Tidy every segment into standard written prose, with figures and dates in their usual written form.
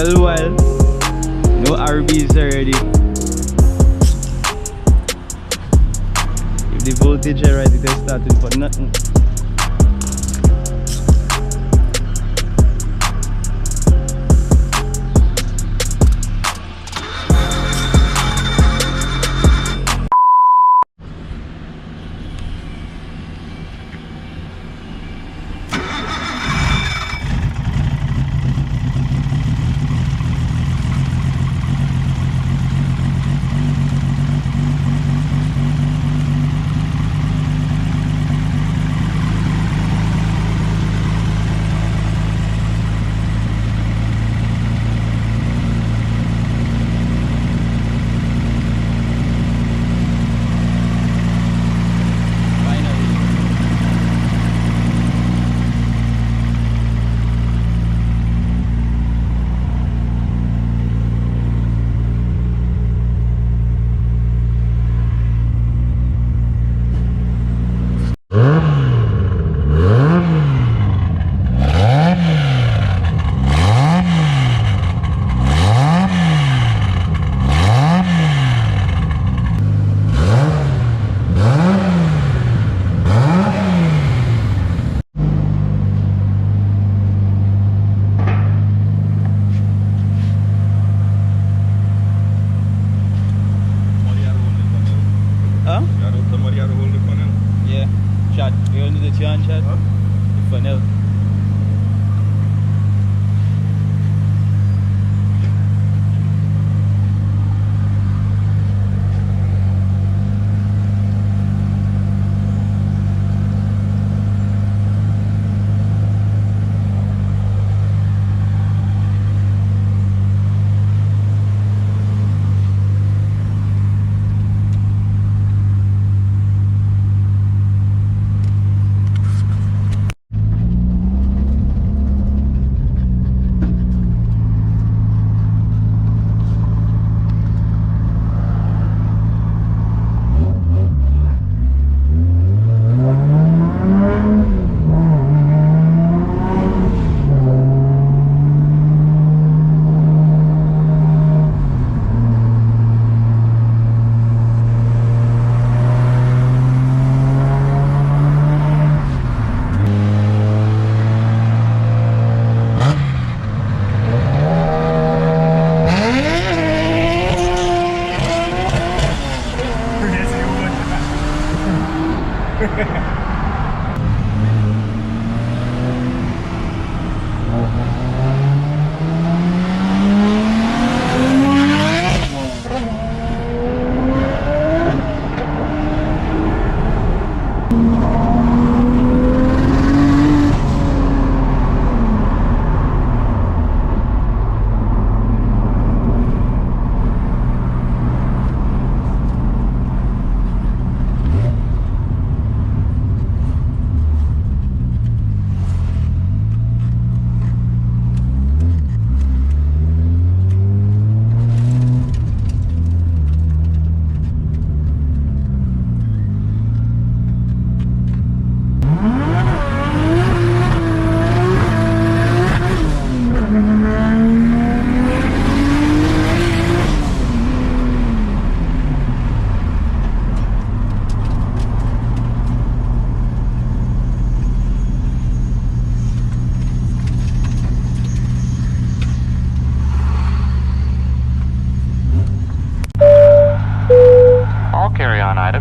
little while. No RBs already. If the voltage is right, it is starting for nothing.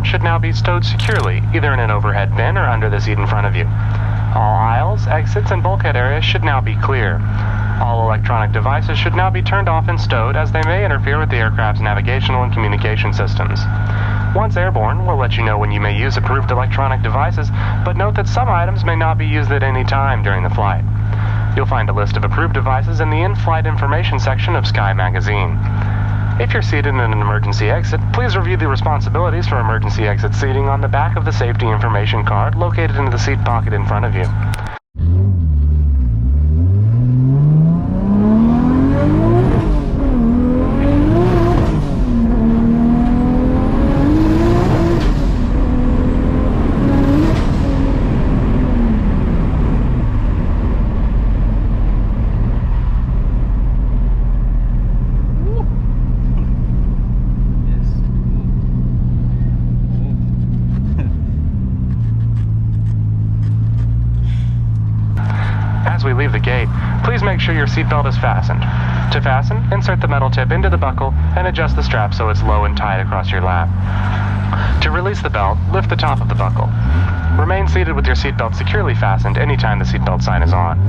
Should now be stowed securely, either in an overhead bin or under the seat in front of you. All aisles, exits, and bulkhead areas should now be clear. All electronic devices should now be turned off and stowed, as they may interfere with the aircraft's navigational and communication systems. Once airborne, we'll let you know when you may use approved electronic devices, but note that some items may not be used at any time during the flight. You'll find a list of approved devices in the in-flight information section of Sky Magazine. If you're seated in an emergency exit, please review the responsibilities for emergency exit seating on the back of the safety information card located in the seat pocket in front of you. make sure your seatbelt is fastened. To fasten, insert the metal tip into the buckle and adjust the strap so it's low and tight across your lap. To release the belt, lift the top of the buckle. Remain seated with your seatbelt securely fastened anytime the seatbelt sign is on.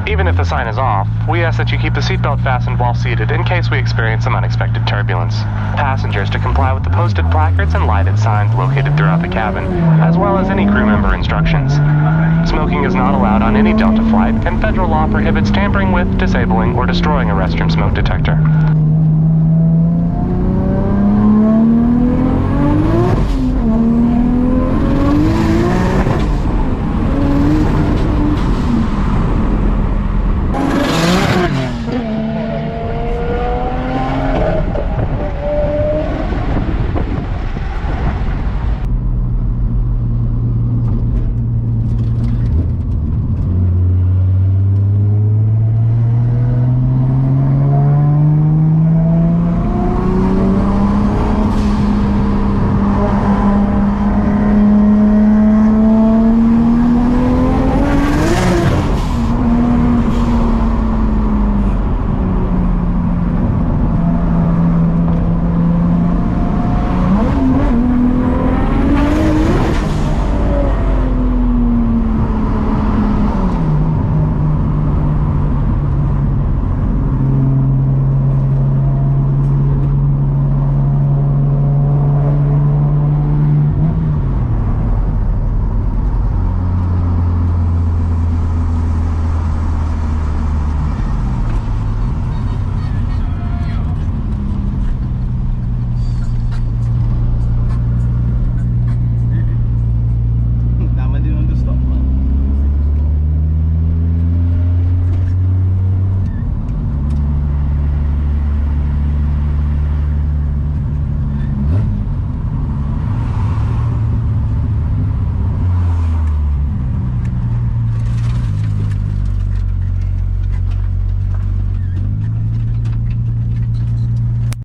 Even if the sign is off, we ask that you keep the seatbelt fastened while seated in case we experience some unexpected turbulence. Passengers to comply with the posted placards and lighted signs located throughout the cabin, as well as any crew member instructions. Smoking is not allowed on any Delta flight, and federal law prohibits tampering with, disabling, or destroying a restroom smoke detector.